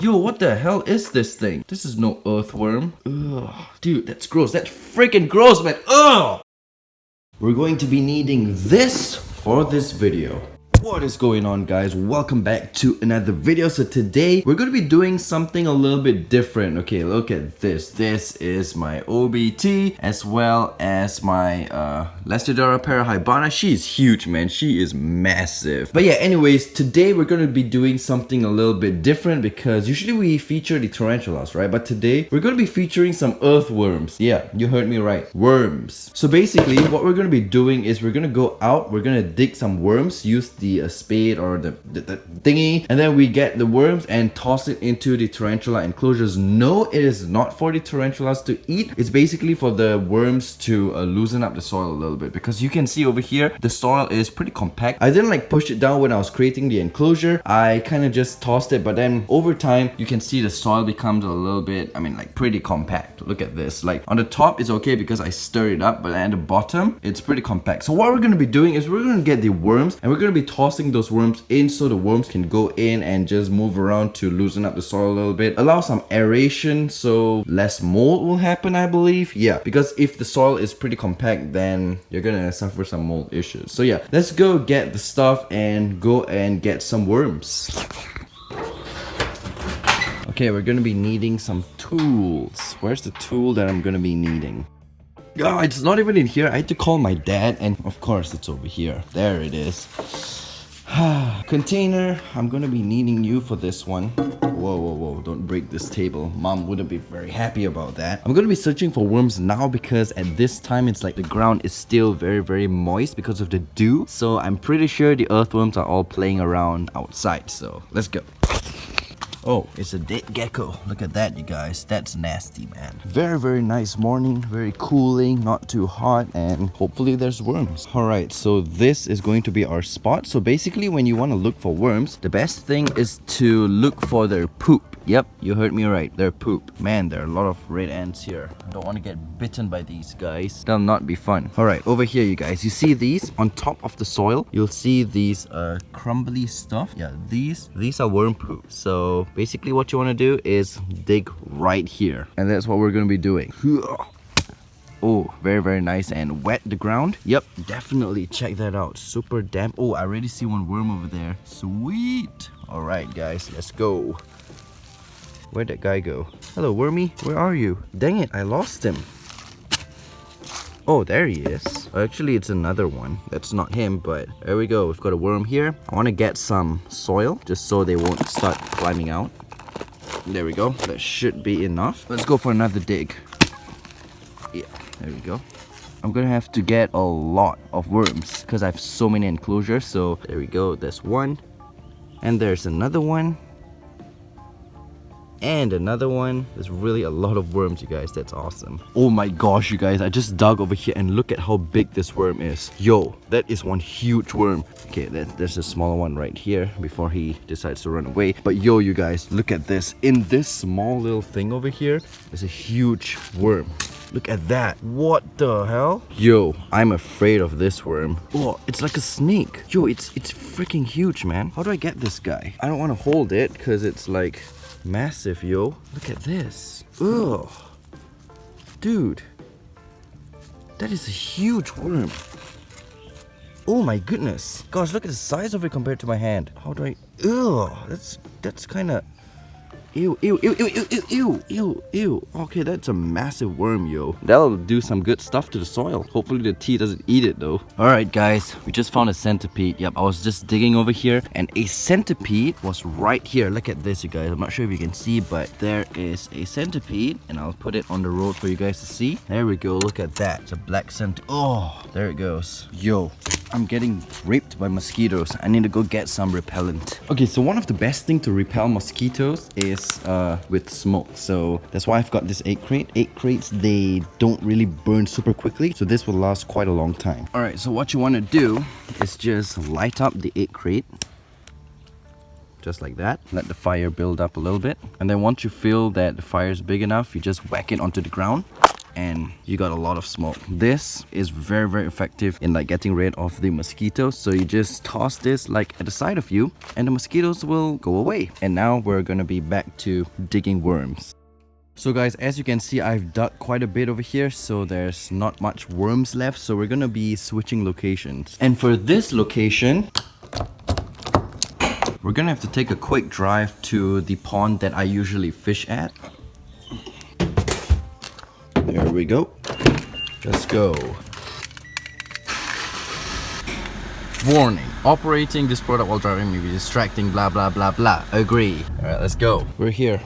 Yo, what the hell is this thing? This is no earthworm. Ugh. Dude, that's gross. That's freaking gross, man. Ugh! We're going to be needing this for this video. What is going on, guys? Welcome back to another video. So today we're going to be doing something a little bit different. Okay, look at this. This is my OBT as well as my Lestodora Parahybana. She's huge, man. She is massive. But yeah, anyways, today we're going to be doing something a little bit different because usually we feature the tarantulas, right? But today we're going to be featuring some earthworms. Yeah, you heard me right. Worms. So basically what we're going to be doing is we're going to go out, we're going to dig some worms, use the spade or the thingy, and then we get the worms and toss it into the tarantula enclosures. No, it is not for the tarantulas to eat. It's basically for the worms to loosen up the soil a little bit, because you can see over here the soil is pretty compact. I didn't like push it down when I was creating the enclosure. I kind of just tossed it, but then over time you can see the soil becomes a little bit, I mean, like pretty compact. Look at this. Like on the top it's okay because I stir it up, but at the bottom it's pretty compact. So what we're going to be doing is we're going to get the worms and we're going to be tossing those worms in so the worms can go in and just move around to loosen up the soil a little bit, allow some aeration so less mold will happen, I believe. Yeah, because if the soil is pretty compact, then you're gonna suffer some mold issues. So yeah, let's go get the stuff and go and get some worms. Okay, we're gonna be needing some tools. Where's the tool that I'm gonna be needing? Oh, it's not even in here. I had to call my dad, and of course it's over here. There it is. Container, I'm gonna be needing you for this one. Whoa, don't break this table. Mom wouldn't be very happy about that. I'm gonna be searching for worms now because at this time it's like the ground is still very moist because of the dew. So I'm pretty sure the earthworms are all playing around outside. So let's go. Oh, it's a dead gecko. Look at that, you guys. That's nasty, man. Very nice morning. Very cooling, not too hot, and hopefully there's worms. Alright, so this is going to be our spot. So basically when you want to look for worms, the best thing is to look for their poop. Yep, you heard me right. Their poop. Man, there are a lot of red ants here. I don't want to get bitten by these guys. That'll not be fun. Alright, over here, you guys. You see these? On top of the soil, you'll see these crumbly stuff. Yeah, these are worm poop. So basically what you want to do is dig right here. And that's what we're going to be doing. Oh, very nice and wet the ground. Yep, definitely check that out. Super damp. Oh, I already see one worm over there. Sweet. Alright, guys, let's go. Where'd that guy go? Hello, wormy. Where are you? Dang it, I lost him. Oh, there he is. Actually, it's another one. That's not him, but there we go. We've got a worm here. I want to get some soil just so they won't start climbing out. There we go. That should be enough. Let's go for another dig. Yeah, there we go. I'm gonna have to get a lot of worms because I have so many enclosures. So there we go. There's one. And there's another one. And another one. There's really a lot of worms, you guys. That's awesome. Oh my gosh, you guys, I just dug over here and look at how big this worm is. Yo, that is one huge worm. Okay, there's a smaller one right here before he decides to run away. But yo, you guys, look at this. In this small little thing over here, there's a huge worm. Look at that. What the hell? Yo, I'm afraid of this worm. Oh, it's like a snake. Yo, it's freaking huge, man. How do I get this guy? I don't want to hold it because it's like massive, yo. Look at this. Ugh. Dude. That is a huge worm. Oh my goodness. Gosh, look at the size of it compared to my hand. How do I... Ugh. That's kind of... Ew. Okay, that's a massive worm, yo. That'll do some good stuff to the soil. Hopefully the tea doesn't eat it, though. Alright, guys. We just found a centipede. Yep, I was just digging over here, and a centipede was right here. Look at this, you guys. I'm not sure if you can see, but there is a centipede, and I'll put it on the road for you guys to see. There we go. Look at that. It's a black centipede. Oh, there it goes. Yo, I'm getting raped by mosquitoes. I need to go get some repellent. Okay, so one of the best things to repel mosquitoes is with smoke. So that's why I've got this egg crate. Egg crates, they don't really burn super quickly, so this will last quite a long time. Alright, so what you want to do is just light up the egg crate. Just like that. Let the fire build up a little bit. And then once you feel that the fire is big enough, you just whack it onto the ground. and you got a lot of smoke. This is very, very effective in like getting rid of the mosquitoes. So you just toss this like at the side of you and the mosquitoes will go away. And now we're gonna be back to digging worms. So guys, as you can see, I've dug quite a bit over here, so there's not much worms left, so we're gonna be switching locations. And for this location, we're gonna have to take a quick drive to the pond that I usually fish at. There we go. Let's go. Warning. Operating this product while driving may be distracting, blah blah blah blah. Agree. Alright, let's go. We're here.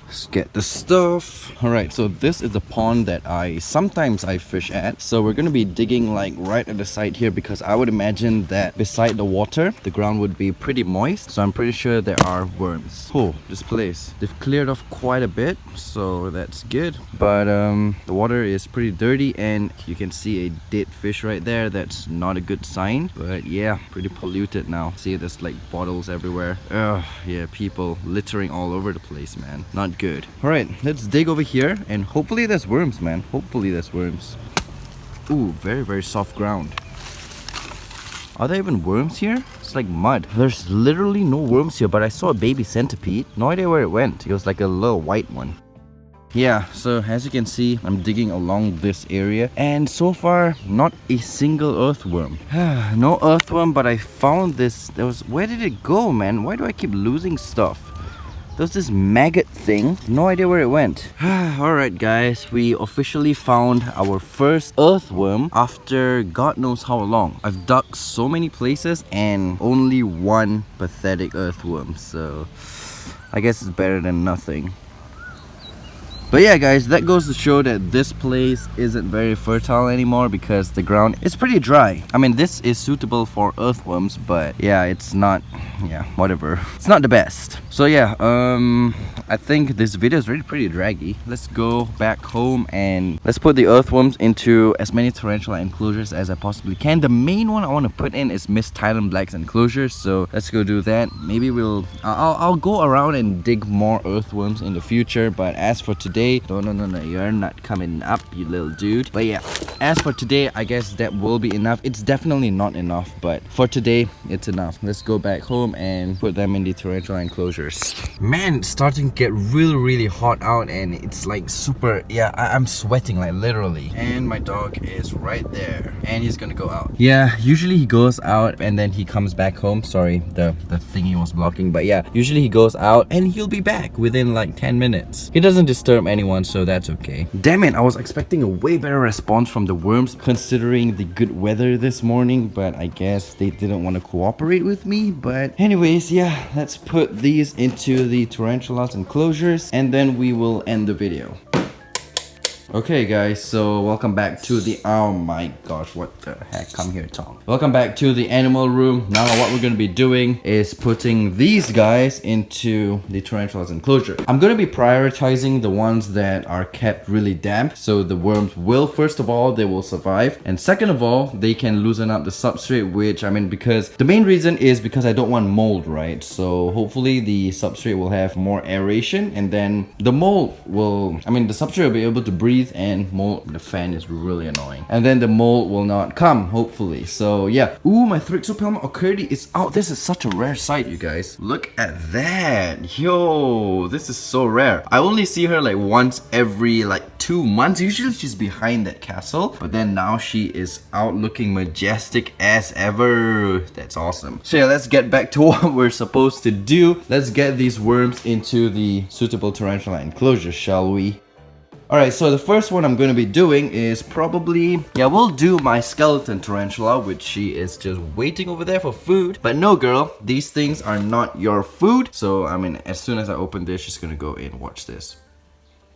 Let's get the stuff. Alright, so this is the pond that sometimes I fish at. So we're gonna be digging like right at the side here because I would imagine that beside the water, the ground would be pretty moist. So I'm pretty sure there are worms. Oh, this place. They've cleared off quite a bit, so that's good. But the water is pretty dirty and you can see a dead fish right there. That's not a good sign. But yeah, pretty polluted now. See, there's like bottles everywhere. Ugh, yeah, people littering all over the place, man. Not good. Alright, let's dig over here and hopefully there's worms, man. Hopefully there's worms. Ooh, very, very soft ground. Are there even worms here? It's like mud. There's literally no worms here, but I saw a baby centipede. No idea where it went. It was like a little white one. Yeah, so as you can see, I'm digging along this area and so far, not a single earthworm. No earthworm, but I found this. Where did it go, man? Why do I keep losing stuff? There's this maggot thing. No idea where it went. Alright guys, we officially found our first earthworm after God knows how long. I've dug so many places and only one pathetic earthworm. So I guess it's better than nothing. But yeah guys, that goes to show that this place isn't very fertile anymore because the ground is pretty dry. I mean, this is suitable for earthworms, but yeah, it's not, yeah, whatever. It's not the best. So yeah, I think this video is really pretty draggy. Let's go back home and let's put the earthworms into as many tarantula enclosures as I possibly can. The main one I want to put in is Miss Thailand Black's enclosures, so let's go do that. Maybe I'll go around and dig more earthworms in the future, but as for today, no, you're not coming up, you little dude. But yeah, as for today, I guess that will be enough. It's definitely not enough, but for today, it's enough. Let's go back home and put them in the tarantula enclosures. Man, it's starting to get really hot out and it's like super, yeah, I'm sweating like literally. And my dog is right there and he's gonna go out. Yeah, usually he goes out and then he comes back home. Sorry, the thingy was blocking, but yeah, usually he goes out and he'll be back within like 10 minutes. He doesn't disturb anyone, so that's okay. Damn it, I was expecting a way better response from the worms considering the good weather this morning, but I guess they didn't want to cooperate with me. But anyways, yeah, let's put these into the tarantulas enclosures and then we will end the video. Okay guys, so welcome back to the, oh my gosh, what the heck, come here Tom. Welcome back to the animal room. Now what we're gonna be doing is putting these guys into the tarantulas enclosure. I'm gonna be prioritizing the ones that are kept really damp, so the worms will, first of all, they will survive, and second of all, they can loosen up the substrate, which I mean, because the main reason is because I don't want mold, right? So hopefully the substrate will have more aeration and then the mold will, I mean, the substrate will be able to breathe and mold. The fan is really annoying, and then the mold will not come, hopefully. So yeah. Ooh, my Thrixopelma occurdi is out. This is such a rare sight, you guys. Look at that. Yo, this is so rare. I only see her like once every like 2 months. Usually she's behind that castle, but then now she is out looking majestic as ever. That's awesome. So yeah, let's get back to what we're supposed to do. Let's get these worms into the suitable tarantula enclosure, shall we? Alright, so the first one I'm going to be doing is probably, yeah, we'll do my skeleton tarantula, which she is just waiting over there for food. But no girl, these things are not your food. So, I mean, as soon as I open this, she's going to go in. Watch this.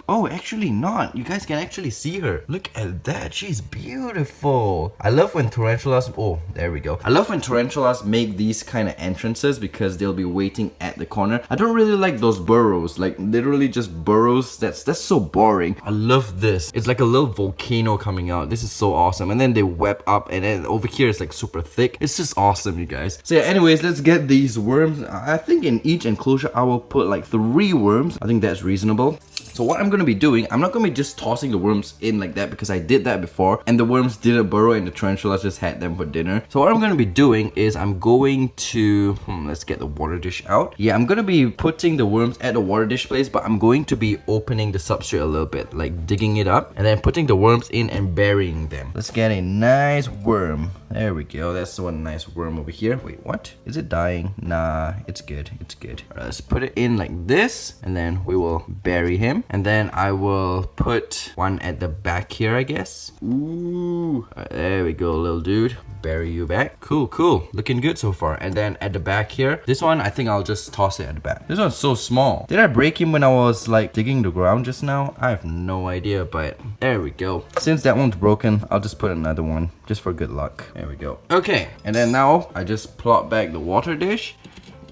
Oh, actually not. You guys can actually see her. Look at that. She's beautiful. I love when tarantulas... Oh, there we go. I love when tarantulas make these kind of entrances because they'll be waiting at the corner. I don't really like those burrows. Like, literally just burrows. That's so boring. I love this. It's like a little volcano coming out. This is so awesome. And then they web up and then over here it's like super thick. It's just awesome, you guys. So yeah, anyways, let's get these worms. I think in each enclosure I will put like 3 worms. I think that's reasonable. So what I'm gonna be doing, I'm not gonna be just tossing the worms in like that because I did that before and the worms didn't burrow and the tarantulas just had them for dinner. So what I'm gonna be doing is I'm going to, let's get the water dish out. Yeah, I'm gonna be putting the worms at the water dish place, but I'm going to be opening the substrate a little bit, like digging it up and then putting the worms in and burying them. Let's get a nice worm. There we go. That's one nice worm over here. Wait, what? Is it dying? Nah, it's good. It's good. All right, let's put it in like this and then we will bury him. And then I will put one at the back here, I guess. Ooh. All right, there we go, little dude. Bury you back. Cool, cool. Looking good so far. And then at the back here, this one, I think I'll just toss it at the back. This one's so small. Did I break him when I was like digging the ground just now? I have no idea, but there we go. Since that one's broken, I'll just put another one just for good luck. There we go. Okay, and then now I just plot back the water dish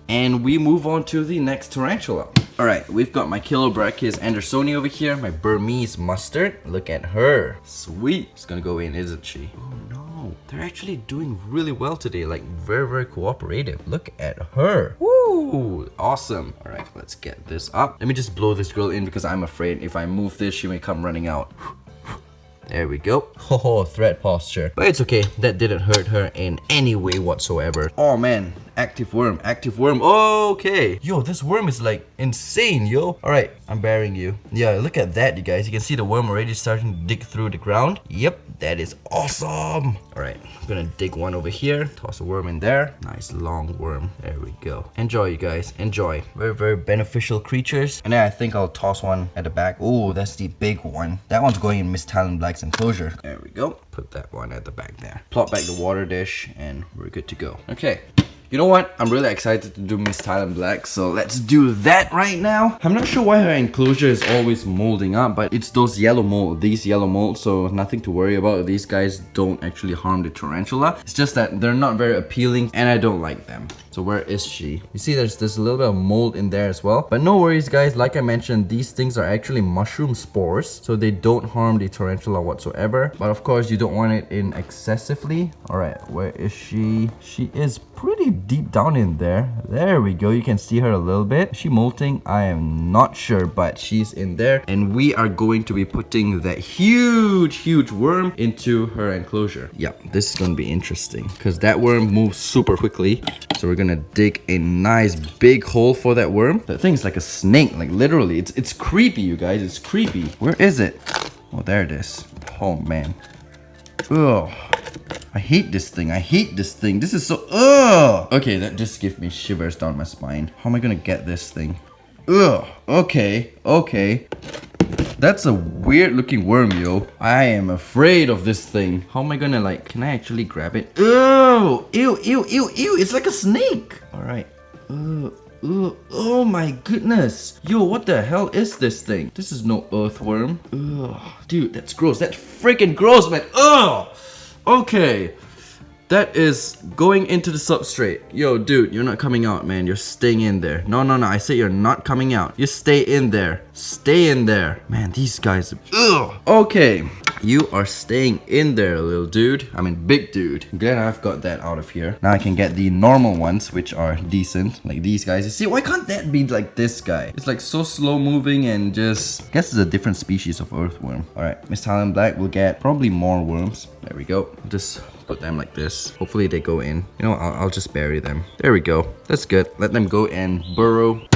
and we move on to the next tarantula. Alright, we've got my Chilobrachys andersoni over here, my Burmese mustard. Look at her. Sweet. She's gonna go in, isn't she? Oh no. They're actually doing really well today, like very, very cooperative. Look at her. Woo! Awesome. Alright, let's get this up. Let me just blow this girl in because I'm afraid if I move this, she may come running out. There we go. Oh, threat posture. But it's okay. That didn't hurt her in any way whatsoever. Oh man. Active worm. Active worm. Okay. Yo, this worm is like insane, yo. Alright, I'm burying you. Yeah, look at that, you guys. You can see the worm already starting to dig through the ground. Yep, that is awesome. Alright, I'm gonna dig one over here. Toss a worm in there. Nice long worm. There we go. Enjoy, you guys. Enjoy. Very, very beneficial creatures. And then I think I'll toss one at the back. Oh, that's the big one. That one's going in Miss Talon Black's enclosure. There we go. Put that one at the back there. Plot back the water dish and we're good to go. Okay. You know what? I'm really excited to do Miss Talon Black, so let's do that right now. I'm not sure why her enclosure is always molding up, but it's those yellow mold, these yellow molds, so nothing to worry about. These guys don't actually harm the tarantula. It's just that they're not very appealing and I don't like them. So where is she? You see there's a little bit of mold in there as well. But no worries guys, like I mentioned, these things are actually mushroom spores, so they don't harm the tarantula whatsoever. But of course you don't want it in excessively. Alright, where is she? She is pretty deep down in there. There we go. You can see her a little bit. Is she molting? I am not sure, but she's in there. And we are going to be putting that huge worm into her enclosure. Yeah, this is going to be interesting because that worm moves super quickly. So we're gonna dig a nice big hole for that worm. That thing's like a snake, like literally. It's creepy, you guys. It's creepy. Where is it? Oh, there it is. Oh man. Ugh. I hate this thing. I hate this thing. This is so... Ugh! Okay, that just gives me shivers down my spine. How am I gonna get this thing? Ugh! Okay. Okay. That's a weird looking worm, yo. I am afraid of this thing. How am I gonna like... Can I actually grab it? Ew! Ew, ew, ew, ew! It's like a snake! Alright. Oh my goodness. Yo, what the hell is this thing? This is no earthworm. Ugh. Dude, that's gross. That's freaking gross, man. Ugh! Okay. That is going into the substrate. Yo, dude, you're not coming out, man. You're staying in there. No, no, no. I say you're not coming out. You stay in there. Stay in there. Man, these guys... Ugh. Okay. You are staying in there, little dude. I mean, big dude. I'm glad I've got that out of here. Now I can get the normal ones, which are decent. Like these guys. You see, why can't that be like this guy? It's like so slow moving and just... I guess it's a different species of earthworm. Alright, Miss Talon Black will get probably more worms. There we go. Just... put them like this. Hopefully they go in. You know, I'll just bury them. There we go. That's good. Let them go and burrow.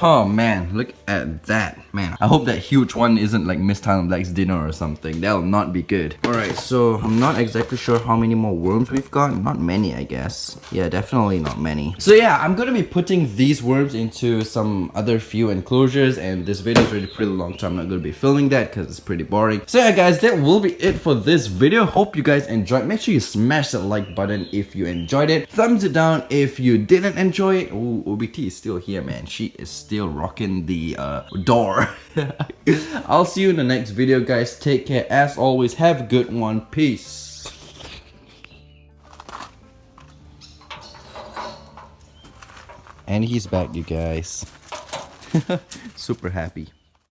Oh man, look at that. Man, I hope that huge one isn't like Miss Talon Black's dinner or something. That'll not be good. Alright, so I'm not exactly sure how many more worms we've got. Not many, I guess. Yeah, definitely not many. So yeah, I'm gonna be putting these worms into some other few enclosures, and this video is already pretty long, so I'm not gonna be filming that because it's pretty boring. So yeah guys, that will be it for this video. Hope you guys enjoyed. Make sure you smash that like button if you enjoyed it. Thumbs it down if you didn't enjoy it. Ooh, OBT is still here, man. She is still rocking the door. I'll see you in the next video guys. Take care. As always, have a good one. Peace. And he's back, you guys. Super happy.